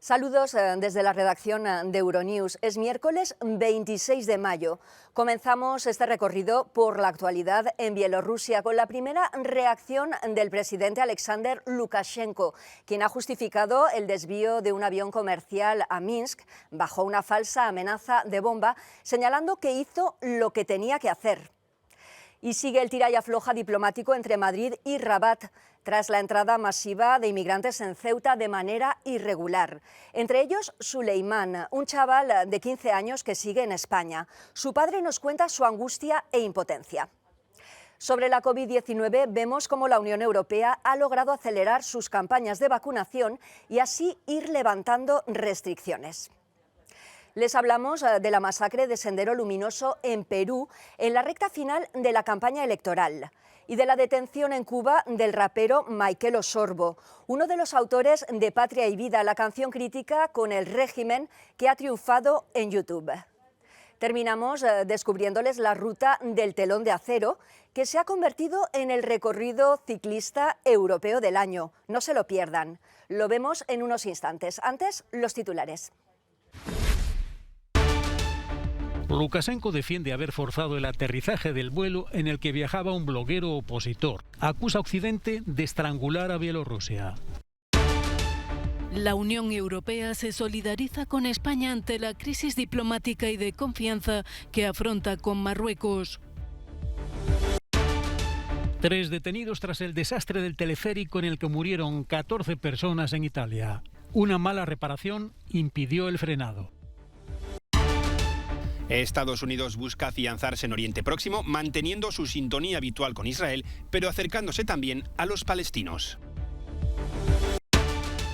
Saludos desde la redacción de Euronews. Es miércoles 26 de mayo. Comenzamos este recorrido por la actualidad en Bielorrusia con la primera reacción del presidente Alexander Lukashenko, quien ha justificado el desvío de un avión comercial a Minsk bajo una falsa amenaza de bomba, señalando que hizo lo que tenía que hacer. Y sigue el tira y afloja diplomático entre Madrid y Rabat, tras la entrada masiva de inmigrantes en Ceuta de manera irregular. Entre ellos, Suleimán, un chaval de 15 años que sigue en España. Su padre nos cuenta su angustia e impotencia. Sobre la COVID-19 vemos cómo la Unión Europea ha logrado acelerar sus campañas de vacunación y así ir levantando restricciones. Les hablamos de la masacre de Sendero Luminoso en Perú en la recta final de la campaña electoral y de la detención en Cuba del rapero Michael Osorbo, uno de los autores de Patria y Vida, la canción crítica con el régimen que ha triunfado en YouTube. Terminamos descubriéndoles la ruta del Telón de Acero, que se ha convertido en el recorrido ciclista europeo del año. No se lo pierdan. Lo vemos en unos instantes. Antes, los titulares. Lukashenko defiende haber forzado el aterrizaje del vuelo en el que viajaba un bloguero opositor. Acusa a Occidente de estrangular a Bielorrusia. La Unión Europea se solidariza con España ante la crisis diplomática y de confianza que afronta con Marruecos. 3 detenidos tras el desastre del teleférico en el que murieron 14 personas en Italia. Una mala reparación impidió el frenado. Estados Unidos busca afianzarse en Oriente Próximo, manteniendo su sintonía habitual con Israel, pero acercándose también a los palestinos.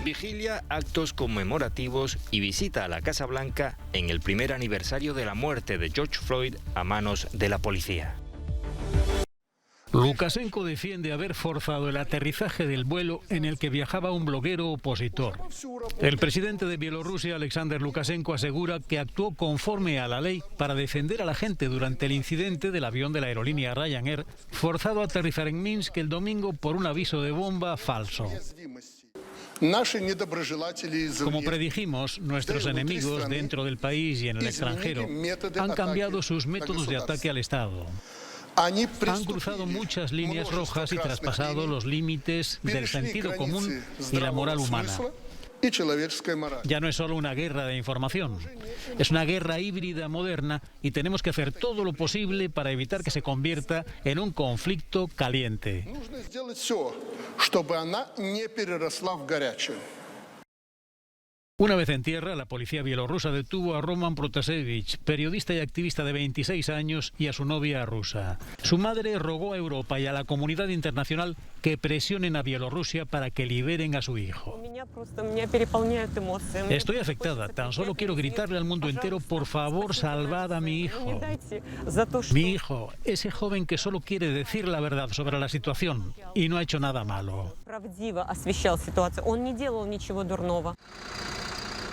Vigilia, actos conmemorativos y visita a la Casa Blanca en el primer aniversario de la muerte de George Floyd a manos de la policía. Lukashenko defiende haber forzado el aterrizaje del vuelo en el que viajaba un bloguero opositor. El presidente de Bielorrusia, Alexander Lukashenko, asegura que actuó conforme a la ley para defender a la gente durante el incidente del avión de la aerolínea Ryanair, forzado a aterrizar en Minsk el domingo por un aviso de bomba falso. Como predijimos, nuestros enemigos dentro del país y en el extranjero han cambiado sus métodos de ataque al Estado. Han cruzado muchas líneas rojas y traspasado los límites del sentido común y la moral humana. Ya no es solo una guerra de información, es una guerra híbrida moderna y tenemos que hacer todo lo posible para evitar que se convierta en un conflicto caliente. Una vez en tierra, la policía bielorrusa detuvo a Roman Protasevich, periodista y activista de 26 años, y a su novia rusa. Su madre rogó a Europa y a la comunidad internacional que presionen a Bielorrusia para que liberen a su hijo. Estoy afectada, tan solo quiero gritarle al mundo entero, por favor, salvad a mi hijo. Mi hijo, ese joven que solo quiere decir la verdad sobre la situación y no ha hecho nada malo.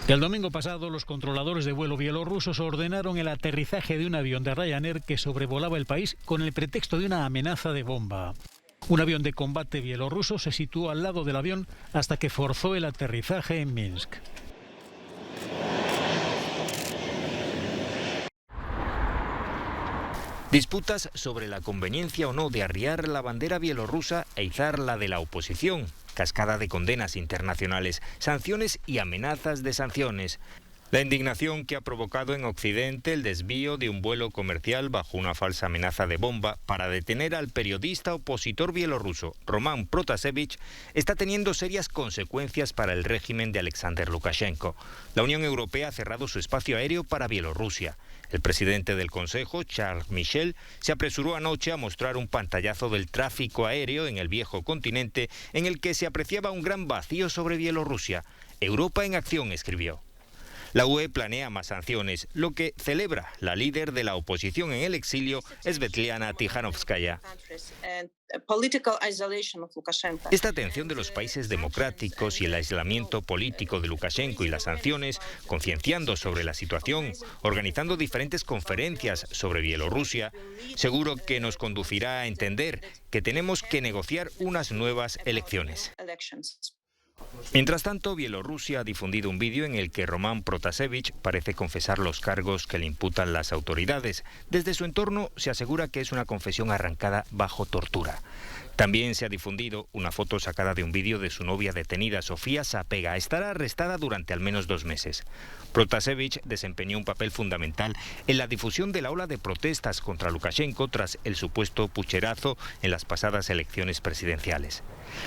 El domingo pasado, los controladores de vuelo bielorrusos ordenaron el aterrizaje de un avión de Ryanair que sobrevolaba el país con el pretexto de una amenaza de bomba. Un avión de combate bielorruso se situó al lado del avión hasta que forzó el aterrizaje en Minsk. Disputas sobre la conveniencia o no de arriar la bandera bielorrusa e izar la de la oposición. Cascada de condenas internacionales, sanciones y amenazas de sanciones. La indignación que ha provocado en Occidente el desvío de un vuelo comercial bajo una falsa amenaza de bomba para detener al periodista opositor bielorruso Roman Protasevich está teniendo serias consecuencias para el régimen de Alexander Lukashenko. La Unión Europea ha cerrado su espacio aéreo para Bielorrusia. El presidente del Consejo, Charles Michel, se apresuró anoche a mostrar un pantallazo del tráfico aéreo en el viejo continente en el que se apreciaba un gran vacío sobre Bielorrusia. Europa en acción, escribió. La UE planea más sanciones, lo que celebra la líder de la oposición en el exilio, Svetlana Tikhanovskaya. Esta tensión de los países democráticos y el aislamiento político de Lukashenko y las sanciones, concienciando sobre la situación, organizando diferentes conferencias sobre Bielorrusia, seguro que nos conducirá a entender que tenemos que negociar unas nuevas elecciones. Mientras tanto, Bielorrusia ha difundido un vídeo en el que Roman Protasevich parece confesar los cargos que le imputan las autoridades. Desde su entorno se asegura que es una confesión arrancada bajo tortura. También se ha difundido una foto sacada de un vídeo de su novia detenida, Sofía Sapega. Estará arrestada durante al menos 2 meses. Protasevich desempeñó un papel fundamental en la difusión de la ola de protestas contra Lukashenko tras el supuesto pucherazo en las pasadas elecciones presidenciales.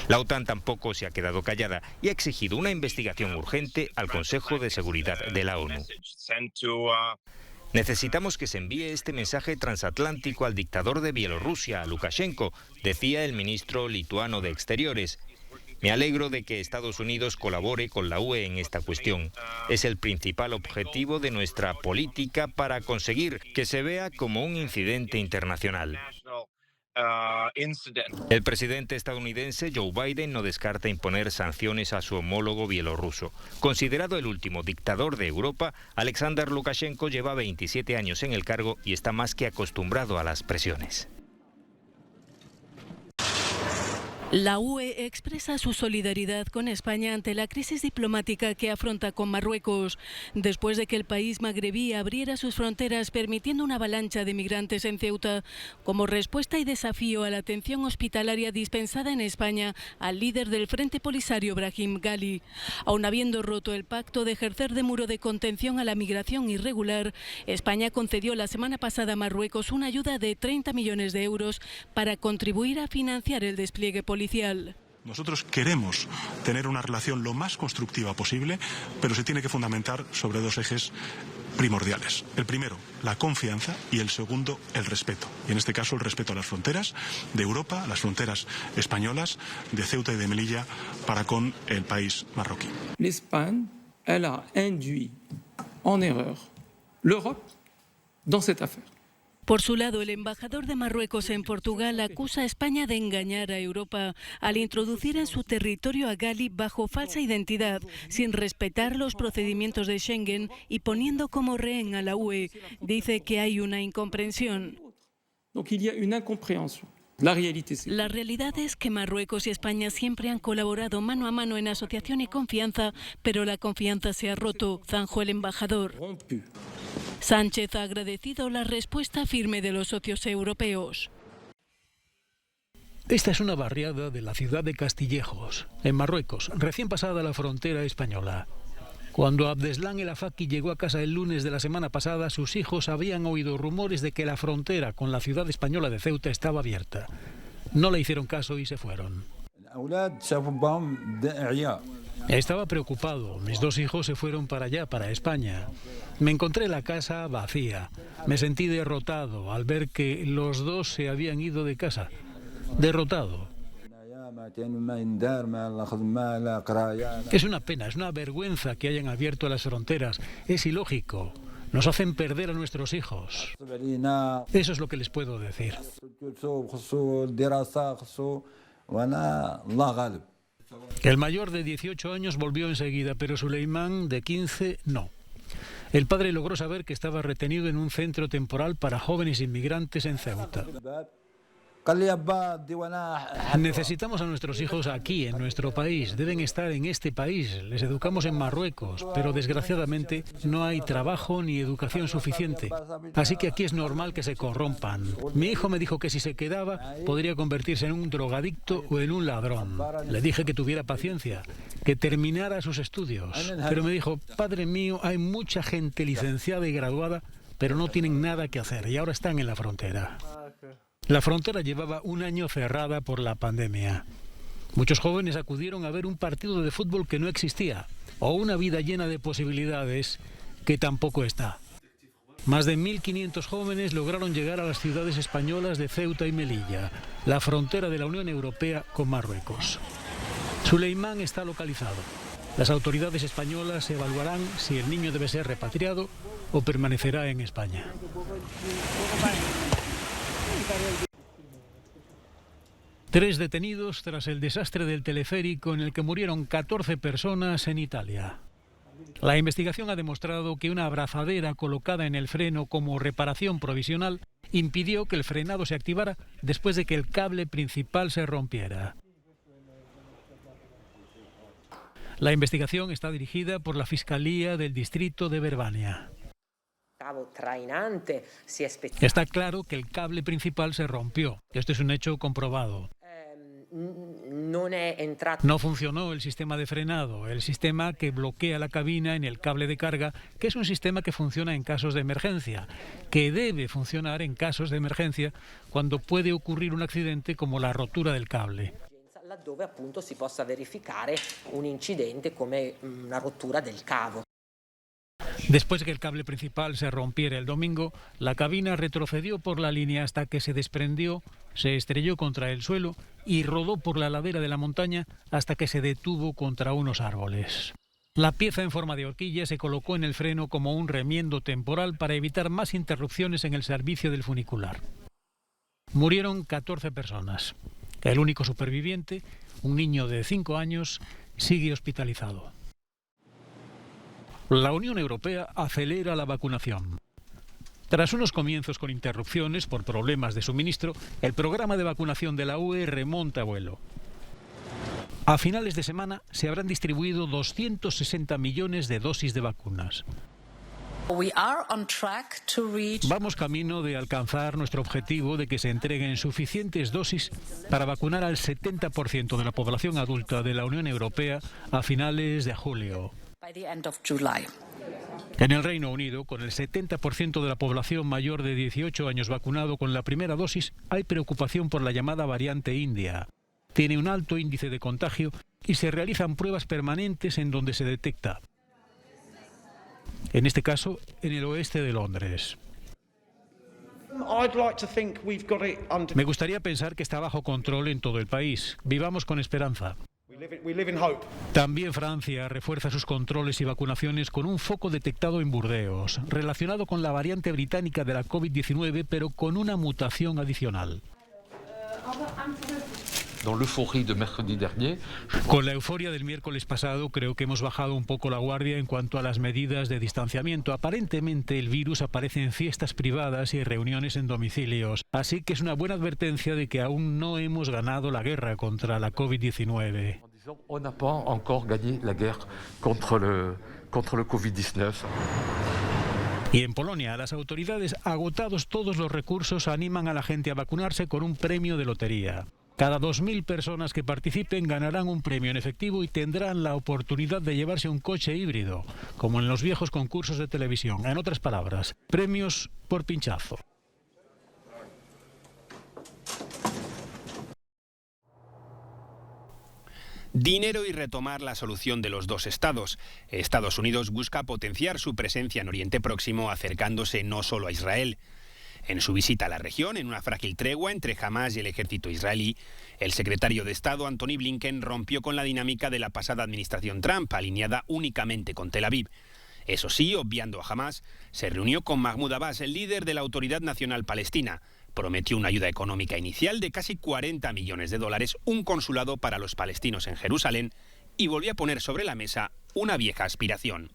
La OTAN tampoco se ha quedado callada y ha exigido una investigación urgente al Consejo de Seguridad de la ONU. Necesitamos que se envíe este mensaje transatlántico al dictador de Bielorrusia, Lukashenko, decía el ministro lituano de Exteriores. Me alegro de que Estados Unidos colabore con la UE en esta cuestión. Es el principal objetivo de nuestra política para conseguir que se vea como un incidente internacional. El presidente estadounidense Joe Biden no descarta imponer sanciones a su homólogo bielorruso. Considerado el último dictador de Europa, Alexander Lukashenko lleva 27 años en el cargo y está más que acostumbrado a las presiones. La UE expresa su solidaridad con España ante la crisis diplomática que afronta con Marruecos, después de que el país magrebí abriera sus fronteras permitiendo una avalancha de migrantes en Ceuta, como respuesta y desafío a la atención hospitalaria dispensada en España al líder del Frente Polisario, Brahim Ghali. Aun habiendo roto el pacto de ejercer de muro de contención a la migración irregular, España concedió la semana pasada a Marruecos una ayuda de 30 millones de euros para contribuir a financiar el despliegue policial. Nosotros queremos tener una relación lo más constructiva posible, pero se tiene que fundamentar sobre 2 ejes primordiales. El primero, la confianza, y el segundo, el respeto. Y en este caso, el respeto a las fronteras de Europa, a las fronteras españolas, de Ceuta y de Melilla, para con el país marroquí. L'Espagne, elle a induit en erreur l'Europe dans cette affaire. Por su lado, el embajador de Marruecos en Portugal acusa a España de engañar a Europa al introducir en su territorio a Ghali bajo falsa identidad, sin respetar los procedimientos de Schengen y poniendo como rehén a la UE. Dice que hay una incomprensión. La realidad es que Marruecos y España siempre han colaborado mano a mano en asociación y confianza, pero la confianza se ha roto, zanjó el embajador. Sánchez ha agradecido la respuesta firme de los socios europeos. Esta es una barriada de la ciudad de Castillejos, en Marruecos, recién pasada la frontera española. Cuando Abdeslam El Afaki llegó a casa el lunes de la semana pasada, sus hijos habían oído rumores de que la frontera con la ciudad española de Ceuta estaba abierta. No le hicieron caso y se fueron. Estaba preocupado. Mis 2 hijos se fueron para allá, para España. Me encontré la casa vacía. Me sentí derrotado al ver que los 2 se habían ido de casa. Derrotado. Es una pena, es una vergüenza que hayan abierto las fronteras. Es ilógico. Nos hacen perder a nuestros hijos. Eso es lo que les puedo decir. El mayor de 18 años volvió enseguida, pero Suleimán, de 15, no. El padre logró saber que estaba retenido en un centro temporal para jóvenes inmigrantes en Ceuta. Necesitamos a nuestros hijos aquí, en nuestro país. Deben estar en este país. Les educamos en Marruecos, pero desgraciadamente no hay trabajo ni educación suficiente. Así que aquí es normal que se corrompan. Mi hijo me dijo que si se quedaba podría convertirse en un drogadicto o en un ladrón. Le dije que tuviera paciencia, que terminara sus estudios. Pero me dijo, padre mío, hay mucha gente licenciada y graduada, pero no tienen nada que hacer y ahora están en la frontera. La frontera llevaba un año cerrada por la pandemia. Muchos jóvenes acudieron a ver un partido de fútbol que no existía, o una vida llena de posibilidades que tampoco está. Más de 1.500 jóvenes lograron llegar a las ciudades españolas de Ceuta y Melilla, la frontera de la Unión Europea con Marruecos. Suleimán está localizado. Las autoridades españolas evaluarán si el niño debe ser repatriado o permanecerá en España. 3 detenidos tras el desastre del teleférico en el que murieron 14 personas en Italia. La investigación ha demostrado que una abrazadera colocada en el freno como reparación provisional impidió que el frenado se activara después de que el cable principal se rompiera. La investigación está dirigida por la Fiscalía del Distrito de Verbania. Está claro que el cable principal se rompió. Esto es un hecho comprobado. No funcionó el sistema de frenado, el sistema que bloquea la cabina en el cable de carga, que es un sistema que funciona en casos de emergencia, que debe funcionar en casos de emergencia cuando puede ocurrir un accidente como la rotura del cable. Laddove appunto si possa verificare un incidente come una rottura del cavo. Después de que el cable principal se rompiera el domingo, la cabina retrocedió por la línea hasta que se desprendió, se estrelló contra el suelo y rodó por la ladera de la montaña hasta que se detuvo contra unos árboles. La pieza en forma de horquilla se colocó en el freno como un remiendo temporal para evitar más interrupciones en el servicio del funicular. Murieron 14 personas. El único superviviente, un niño de 5 años, sigue hospitalizado. La Unión Europea acelera la vacunación. Tras unos comienzos con interrupciones por problemas de suministro, el programa de vacunación de la UE remonta vuelo. A finales de semana se habrán distribuido 260 millones de dosis de vacunas. Vamos camino de alcanzar nuestro objetivo de que se entreguen suficientes dosis para vacunar al 70% de la población adulta de la Unión Europea a finales de julio. En el Reino Unido, con el 70% de la población mayor de 18 años vacunado con la primera dosis, hay preocupación por la llamada variante india. Tiene un alto índice de contagio y se realizan pruebas permanentes en donde se detecta. En este caso, en el oeste de Londres. Me gustaría pensar que está bajo control en todo el país. Vivamos con esperanza. También Francia refuerza sus controles y vacunaciones con un foco detectado en Burdeos, relacionado con la variante británica de la COVID-19, pero con una mutación adicional. Con la euforia del miércoles pasado, creo que hemos bajado un poco la guardia en cuanto a las medidas de distanciamiento. Aparentemente, el virus aparece en fiestas privadas y reuniones en domicilios. Así que es una buena advertencia de que aún no hemos ganado la guerra contra la COVID-19. On n'a pas encore gagné la guerre contre le COVID-19. Y en Polonia, las autoridades, agotados todos los recursos, animan a la gente a vacunarse con un premio de lotería. Cada 2.000 personas que participen ganarán un premio en efectivo y tendrán la oportunidad de llevarse un coche híbrido, como en los viejos concursos de televisión. En otras palabras, premios por pinchazo. Dinero y retomar la solución de los dos estados. Estados Unidos busca potenciar su presencia en Oriente Próximo, acercándose no solo a Israel. En su visita a la región, en una frágil tregua entre Hamás y el ejército israelí, el secretario de Estado, Antony Blinken, rompió con la dinámica de la pasada administración Trump, alineada únicamente con Tel Aviv. Eso sí, obviando a Hamás, se reunió con Mahmoud Abbas, el líder de la Autoridad Nacional Palestina. Prometió una ayuda económica inicial de casi $40 millones, un consulado para los palestinos en Jerusalén y volvió a poner sobre la mesa una vieja aspiración.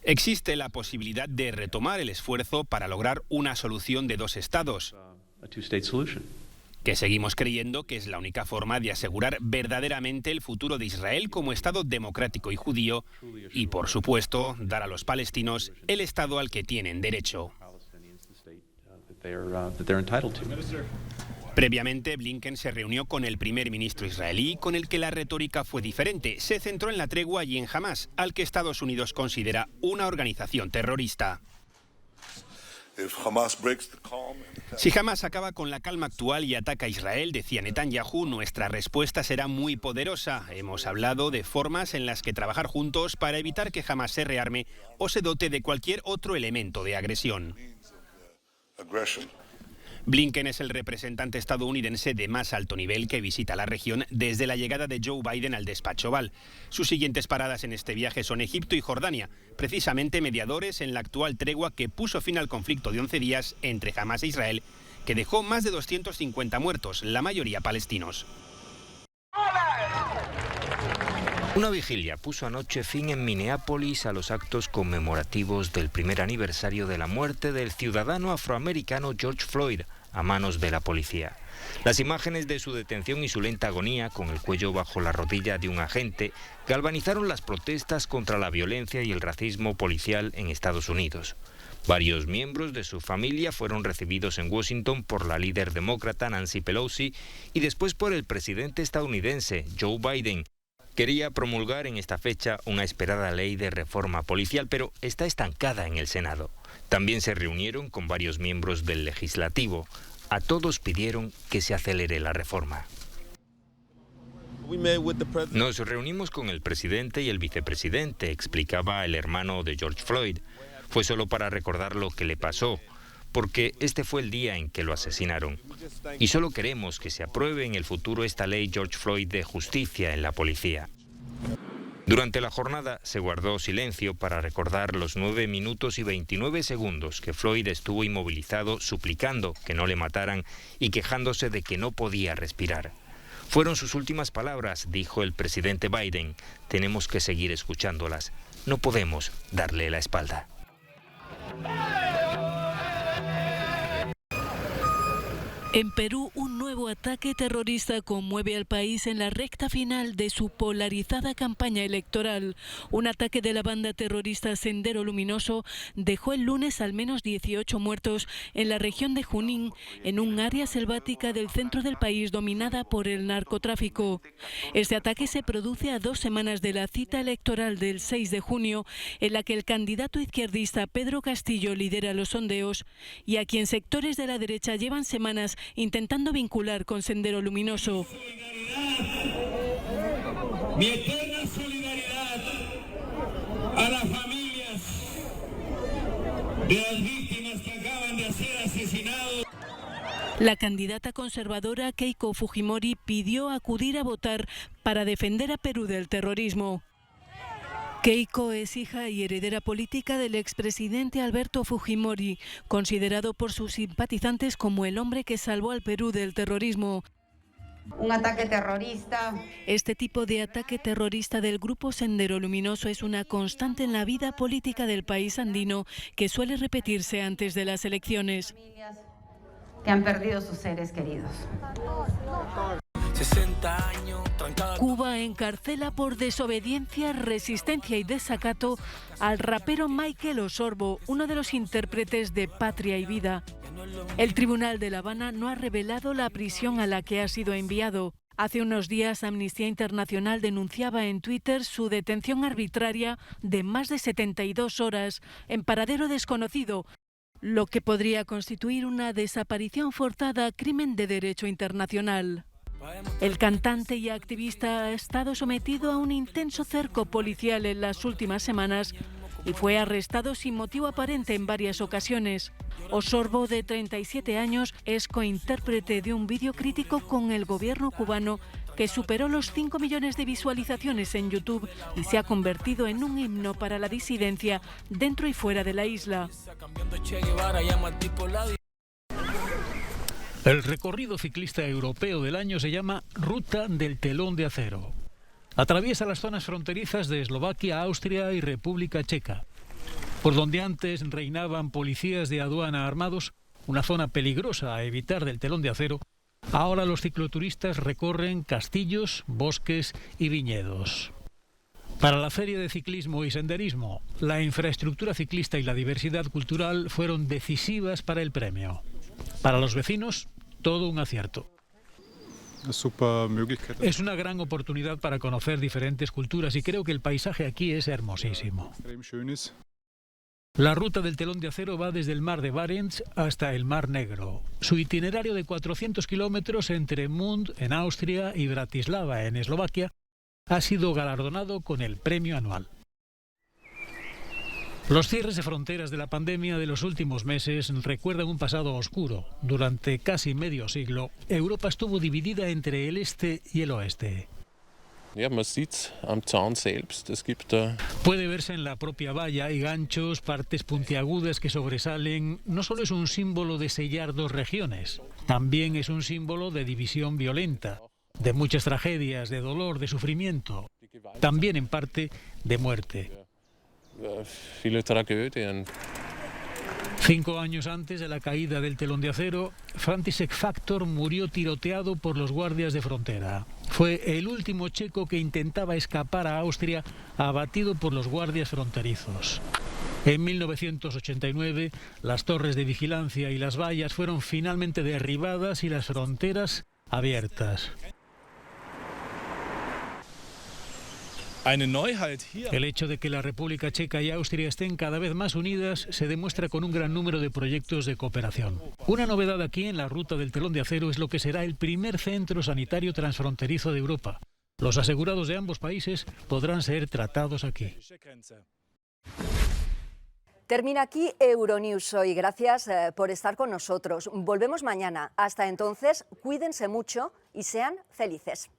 Existe la posibilidad de retomar el esfuerzo para lograr una solución de dos estados, que seguimos creyendo que es la única forma de asegurar verdaderamente el futuro de Israel como Estado democrático y judío y, por supuesto, dar a los palestinos el Estado al que tienen derecho. Previamente, Blinken se reunió con el primer ministro israelí, con el que la retórica fue diferente. Se centró en la tregua y en Hamás, al que Estados Unidos considera una organización terrorista. Si Hamás acaba con la calma actual y ataca a Israel, decía Netanyahu, nuestra respuesta será muy poderosa. Hemos hablado de formas en las que trabajar juntos para evitar que Hamás se rearme o se dote de cualquier otro elemento de agresión. Blinken es el representante estadounidense de más alto nivel que visita la región desde la llegada de Joe Biden al despacho Oval. Sus siguientes paradas en este viaje son Egipto y Jordania, precisamente mediadores en la actual tregua que puso fin al conflicto de 11 días entre Hamás e Israel, que dejó más de 250 muertos, la mayoría palestinos. Una vigilia puso anoche fin en Minneapolis a los actos conmemorativos del primer aniversario de la muerte del ciudadano afroamericano George Floyd, a manos de la policía. Las imágenes de su detención y su lenta agonía, con el cuello bajo la rodilla de un agente, galvanizaron las protestas contra la violencia y el racismo policial en Estados Unidos. Varios miembros de su familia fueron recibidos en Washington por la líder demócrata Nancy Pelosi y después por el presidente estadounidense Joe Biden. Quería promulgar en esta fecha una esperada ley de reforma policial, pero está estancada en el Senado. También se reunieron con varios miembros del legislativo. A todos pidieron que se acelere la reforma. Nos reunimos con el presidente y el vicepresidente, explicaba el hermano de George Floyd. Fue solo para recordar lo que le pasó, porque este fue el día en que lo asesinaron. Y solo queremos que se apruebe en el futuro esta ley George Floyd de justicia en la policía. Durante la jornada se guardó silencio para recordar los 9 minutos y 29 segundos que Floyd estuvo inmovilizado suplicando que no le mataran y quejándose de que no podía respirar. Fueron sus últimas palabras, dijo el presidente Biden. Tenemos que seguir escuchándolas. No podemos darle la espalda. En Perú, un nuevo ataque terrorista conmueve al país en la recta final de su polarizada campaña electoral. Un ataque de la banda terrorista Sendero Luminoso dejó el lunes al menos 18 muertos en la región de Junín, en un área selvática del centro del país dominada por el narcotráfico. Este ataque se produce a 2 semanas de la cita electoral del 6 de junio, en la que el candidato izquierdista Pedro Castillo lidera los sondeos y a quien sectores de la derecha llevan semanas intentando vincular con Sendero Luminoso. Mi eterna solidaridad a las familias de las víctimas que acaban de ser asesinados. La candidata conservadora Keiko Fujimori pidió acudir a votar para defender a Perú del terrorismo. Keiko es hija y heredera política del expresidente Alberto Fujimori, considerado por sus simpatizantes como el hombre que salvó al Perú del terrorismo. Un ataque terrorista. Este tipo de ataque terrorista del grupo Sendero Luminoso es una constante en la vida política del país andino que suele repetirse antes de las elecciones. Que han perdido sus seres queridos. 60 años. Cuba encarcela por desobediencia, resistencia y desacato al rapero Michael Osorbo, uno de los intérpretes de Patria y Vida. El Tribunal de La Habana no ha revelado la prisión a la que ha sido enviado. Hace unos días Amnistía Internacional denunciaba en Twitter su detención arbitraria de más de 72 horas en paradero desconocido, lo que podría constituir una desaparición forzada, crimen de derecho internacional. El cantante y activista ha estado sometido a un intenso cerco policial en las últimas semanas y fue arrestado sin motivo aparente en varias ocasiones. Osorbo, de 37 años, es cointérprete de un vídeo crítico con el gobierno cubano que superó los 5 millones de visualizaciones en YouTube y se ha convertido en un himno para la disidencia dentro y fuera de la isla. El recorrido ciclista europeo del año se llama Ruta del Telón de Acero. Atraviesa las zonas fronterizas de Eslovaquia, Austria y República Checa, por donde antes reinaban policías de aduana armados, una zona peligrosa a evitar del Telón de Acero. Ahora los cicloturistas recorren castillos, bosques y viñedos. Para la Feria de Ciclismo y Senderismo, la infraestructura ciclista y la diversidad cultural fueron decisivas para el premio. Para los vecinos, todo un acierto. Es una gran oportunidad para conocer diferentes culturas y creo que el paisaje aquí es hermosísimo. La ruta del Telón de Acero va desde el mar de Barents hasta el Mar Negro. Su itinerario de 400 kilómetros entre Mund, en Austria, y Bratislava, en Eslovaquia, ha sido galardonado con el premio anual. Los cierres de fronteras de la pandemia de los últimos meses recuerdan un pasado oscuro. Durante casi medio siglo, Europa estuvo dividida entre el este y el oeste. Puede verse en la propia valla y ganchos, partes puntiagudas que sobresalen. No solo es un símbolo de sellar dos regiones, también es un símbolo de división violenta, de muchas tragedias, de dolor, de sufrimiento, también en parte de muerte. 5 años antes de la caída del telón de acero, František Faktor murió tiroteado por los guardias de frontera. Fue el último checo que intentaba escapar a Austria, abatido por los guardias fronterizos. En 1989, las torres de vigilancia y las vallas fueron finalmente derribadas y las fronteras abiertas. El hecho de que la República Checa y Austria estén cada vez más unidas se demuestra con un gran número de proyectos de cooperación. Una novedad aquí en la ruta del telón de acero es lo que será el primer centro sanitario transfronterizo de Europa. Los asegurados de ambos países podrán ser tratados aquí. Termina aquí Euronews hoy. Gracias por estar con nosotros. Volvemos mañana. Hasta entonces, cuídense mucho y sean felices.